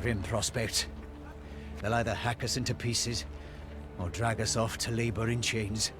Grim prospect. They'll either hack us into pieces, or drag us off to labor in chains.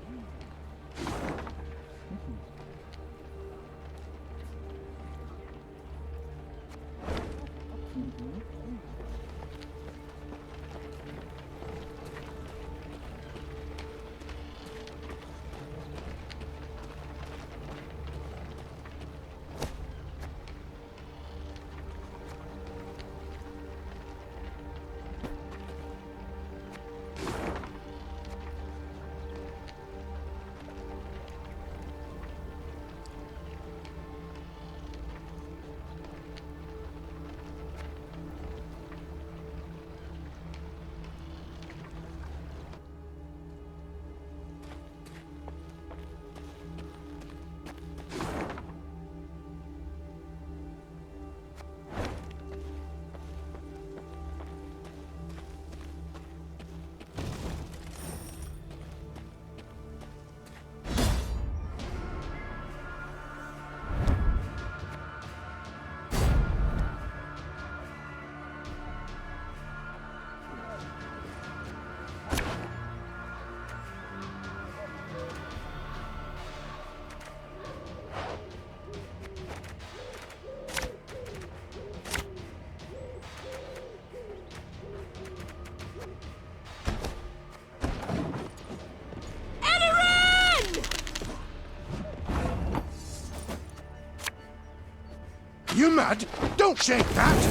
You mad? Don't shake that!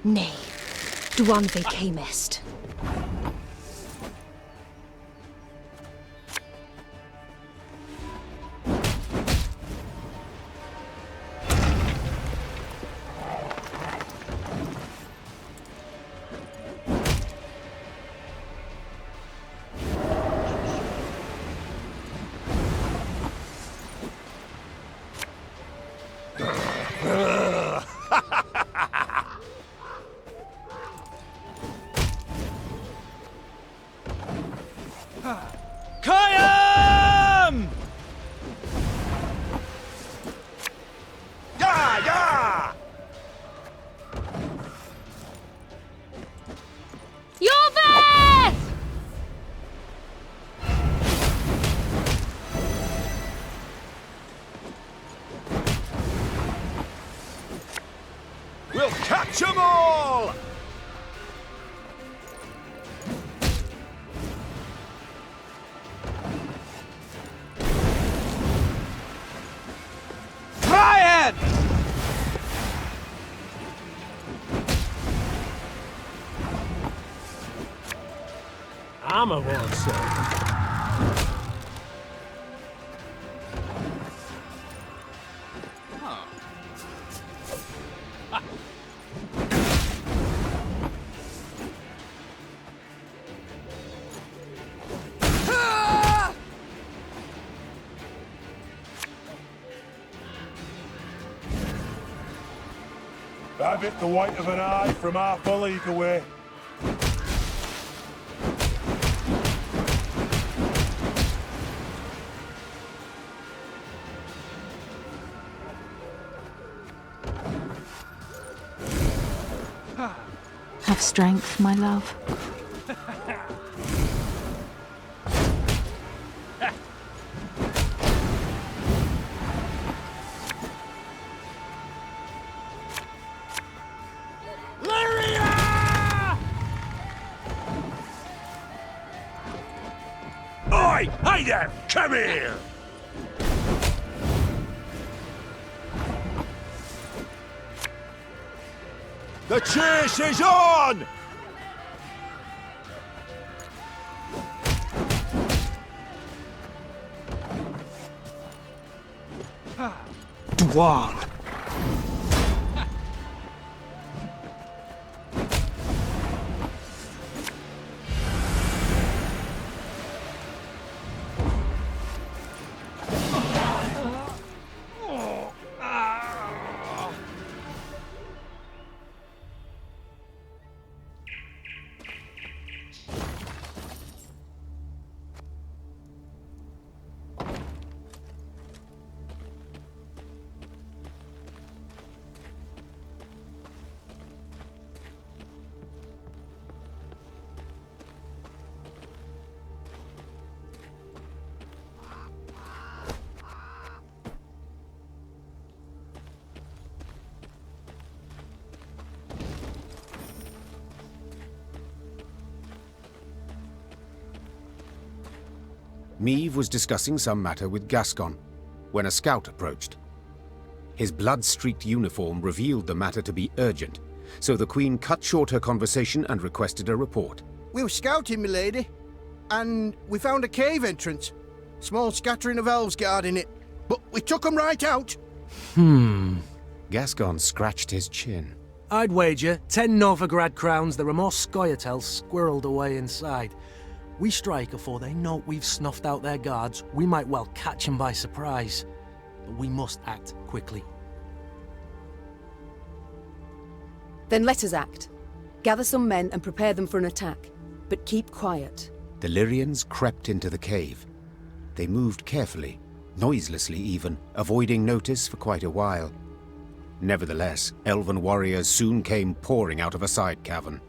Nay, duanve camest. Kayam! Yeah, yeah! Yoves! We'll catch 'em all! Try it! I'm a one, sir. That bit the white of an eye from half a league away. Have strength, my love. Oi! Hey there! Come here! The chase is on! Dwarf! Meve was discussing some matter with Gascon when a scout approached. His blood-streaked uniform revealed the matter to be urgent, so the Queen cut short her conversation and requested a report. We were scouting, milady, and we found a cave entrance. Small scattering of elves guarding it, but we took them right out. Gascon scratched his chin. I'd wager 10 Novigrad crowns there are more Scoia'taels squirreled away inside. We strike afore they know we've snuffed out their guards, we might well catch them by surprise. But we must act quickly. Then let us act. Gather some men and prepare them for an attack. But keep quiet. The Lyrians crept into the cave. They moved carefully, noiselessly even, avoiding notice for quite a while. Nevertheless, elven warriors soon came pouring out of a side cavern.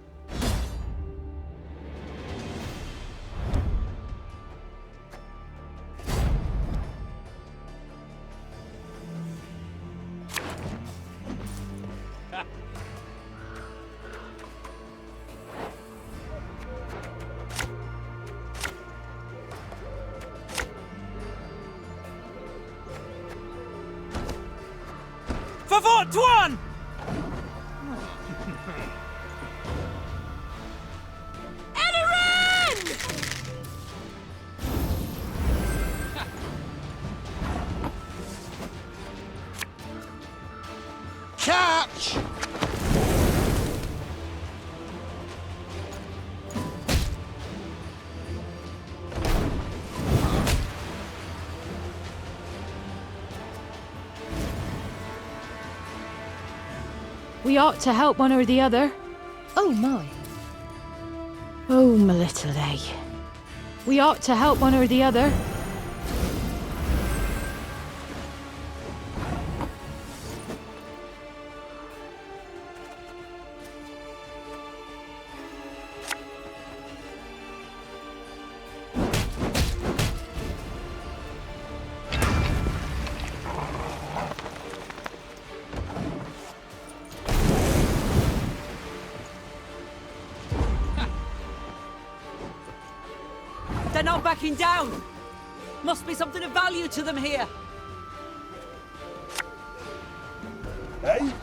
For Tuan! Catch! We ought to help one or the other. Oh my. Oh, my little A. We ought to help one or the other. They're not backing down! Must be something of value to them here! Hey?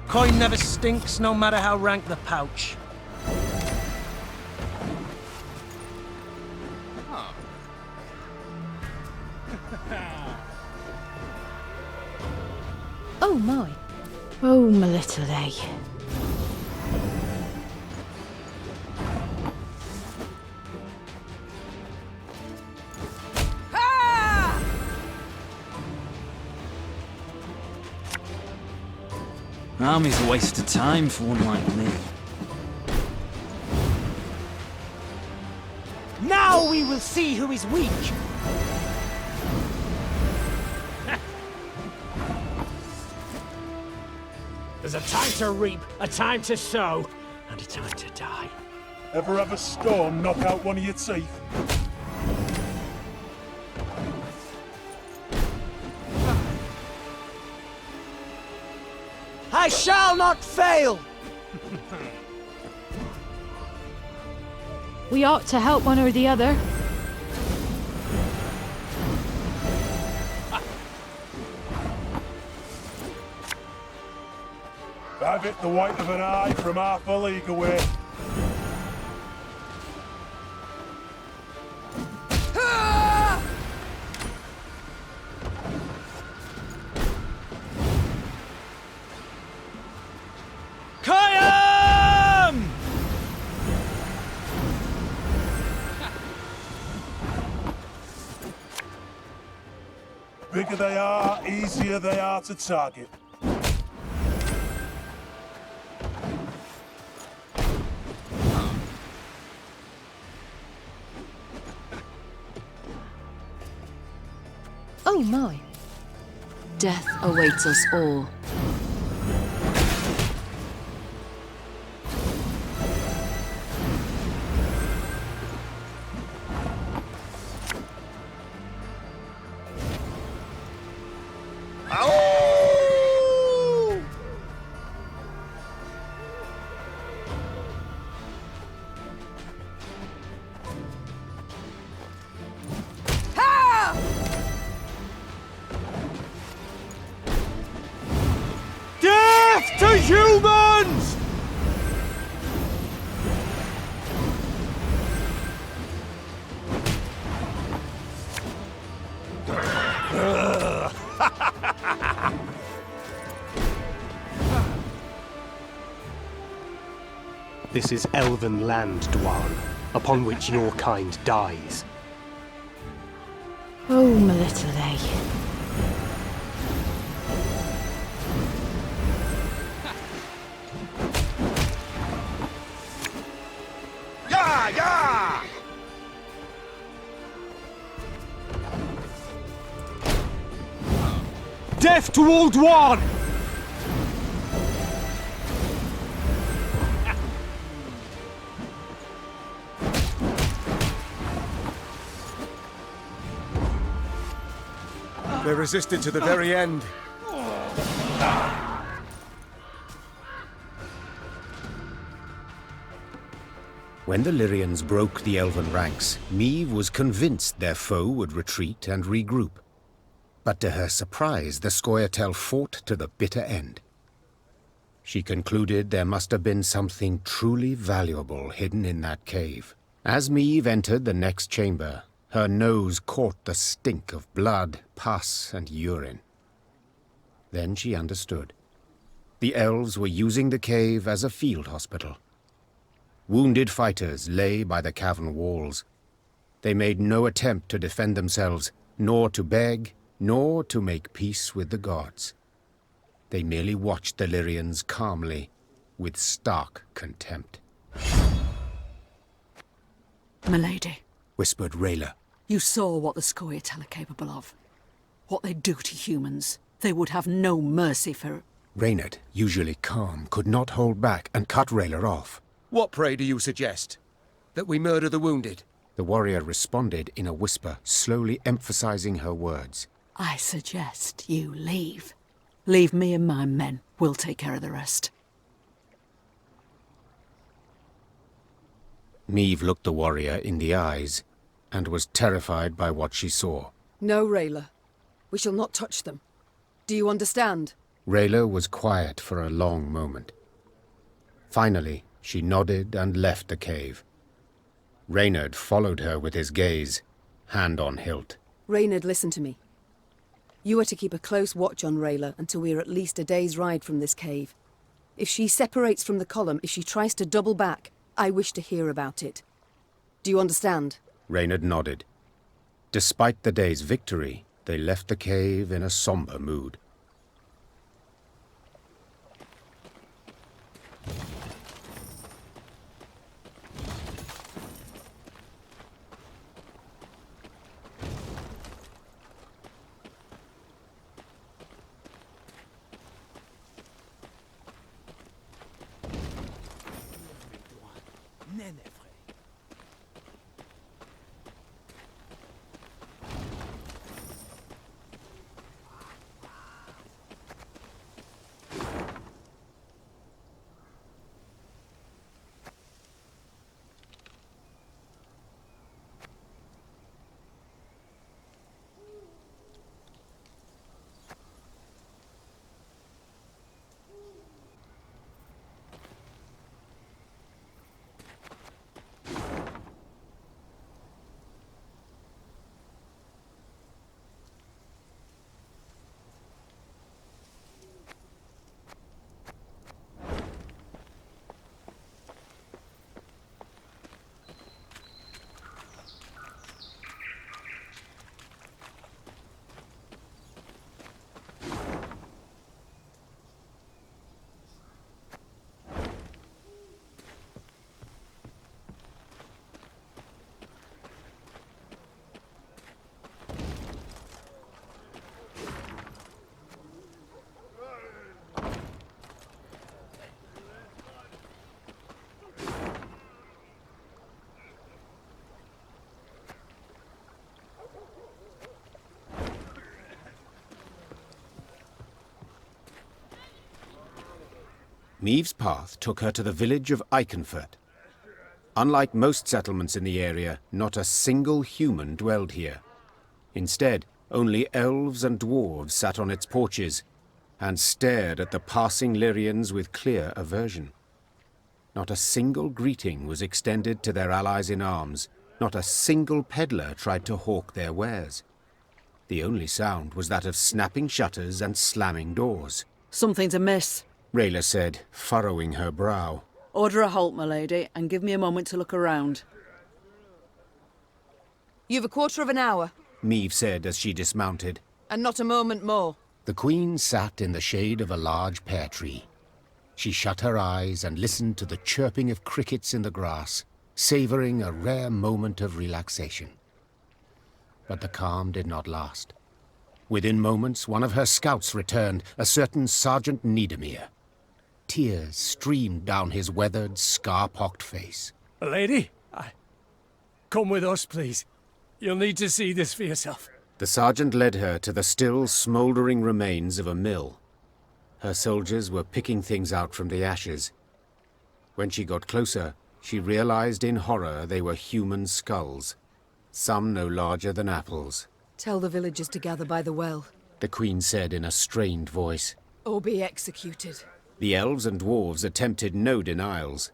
Coin never stinks, no matter how rank the pouch. Oh my. Oh, my little A. Army's a waste of time for one like me. Now we will see who is weak! There's a time to reap, a time to sow, and a time to die. Ever have a storm knock out one of your teeth? I shall not fail! We ought to help one or the other. I've hit the white of an eye from half a league away. Kayam! Bigger they are, easier they are to target. Oh my. Death awaits us all. Death to humans! This is elven land, Dwan, upon which your kind dies. Oh, my little lay. Yeah, yeah! Death to all Dwan! They resisted to the very end. When the Lyrians broke the elven ranks, Meve was convinced their foe would retreat and regroup. But to her surprise, the Scoia'tael fought to the bitter end. She concluded there must have been something truly valuable hidden in that cave. As Meve entered the next chamber, her nose caught the stink of blood, pus, and urine. Then she understood. The elves were using the cave as a field hospital. Wounded fighters lay by the cavern walls. They made no attempt to defend themselves, nor to beg, nor to make peace with the gods. They merely watched the Lyrians calmly, with stark contempt. Milady, Whispered Rayla. you saw what the Scoia'tael are capable of. What they do to humans. They would have no mercy for... Reynard, usually calm, could not hold back and cut Rayla off. What, pray, do you suggest? That we murder the wounded? The warrior responded in a whisper, slowly emphasizing her words. I suggest you leave. Leave me and my men. We'll take care of the rest. Meve looked the warrior in the eyes and was terrified by what she saw. No, Rayla. We shall not touch them. Do you understand? Rayla was quiet for a long moment. Finally, she nodded and left the cave. Reynard followed her with his gaze, hand on hilt. Reynard, listen to me. You are to keep a close watch on Rayla until we are at least a day's ride from this cave. If she separates from the column, if she tries to double back, I wish to hear about it. Do you understand? Reynard nodded. Despite the day's victory, they left the cave in a somber mood. Maeve's path took her to the village of Eichenfurt. Unlike most settlements in the area, not a single human dwelled here. Instead, only elves and dwarves sat on its porches and stared at the passing Lyrians with clear aversion. Not a single greeting was extended to their allies in arms. Not a single peddler tried to hawk their wares. The only sound was that of snapping shutters and slamming doors. Something's amiss, Rayla said, furrowing her brow. Order a halt, my lady, and give me a moment to look around. You've a quarter of an hour. Maeve said as she dismounted. And not a moment more. The Queen sat in the shade of a large pear tree. She shut her eyes and listened to the chirping of crickets in the grass, savouring a rare moment of relaxation. But the calm did not last. Within moments, one of her scouts returned, a certain Sergeant Niedermere. Tears streamed down his weathered, scar-pocked face. Lady, come with us, please. You'll need to see this for yourself. The sergeant led her to the still smouldering remains of a mill. Her soldiers were picking things out from the ashes. When she got closer, she realized in horror they were human skulls, some no larger than apples. Tell the villagers to gather by the well. The Queen said in a strained voice. Or be executed. The elves and dwarves attempted no denials.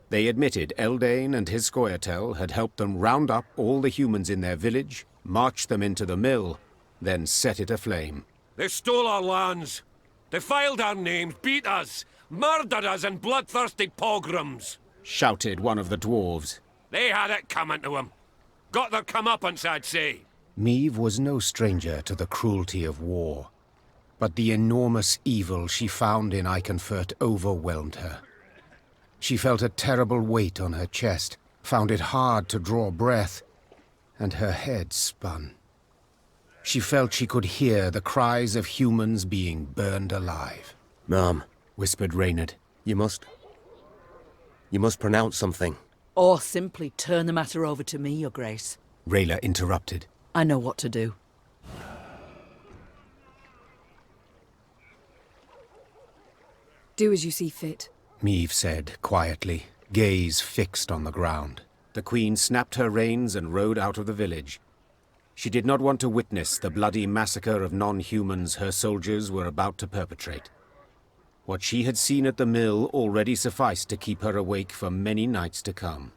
They admitted Eldain and his Scoia'tael had helped them round up all the humans in their village, march them into the mill, then set it aflame. They stole our lands. They filed our names, beat us, murdered us in bloodthirsty pogroms, shouted one of the dwarves. They had it coming to them. Got their comeuppance, I'd say. Maeve was no stranger to the cruelty of war, but the enormous evil she found in Eichenfurt overwhelmed her. She felt a terrible weight on her chest, found it hard to draw breath, and her head spun. She felt she could hear the cries of humans being burned alive. Ma'am, whispered Reynard. You must pronounce something. Or simply turn the matter over to me, Your Grace. Rayla interrupted. I know what to do. Do as you see fit. Maeve said quietly, gaze fixed on the ground. The Queen snapped her reins and rode out of the village. She did not want to witness the bloody massacre of non-humans her soldiers were about to perpetrate. What she had seen at the mill already sufficed to keep her awake for many nights to come.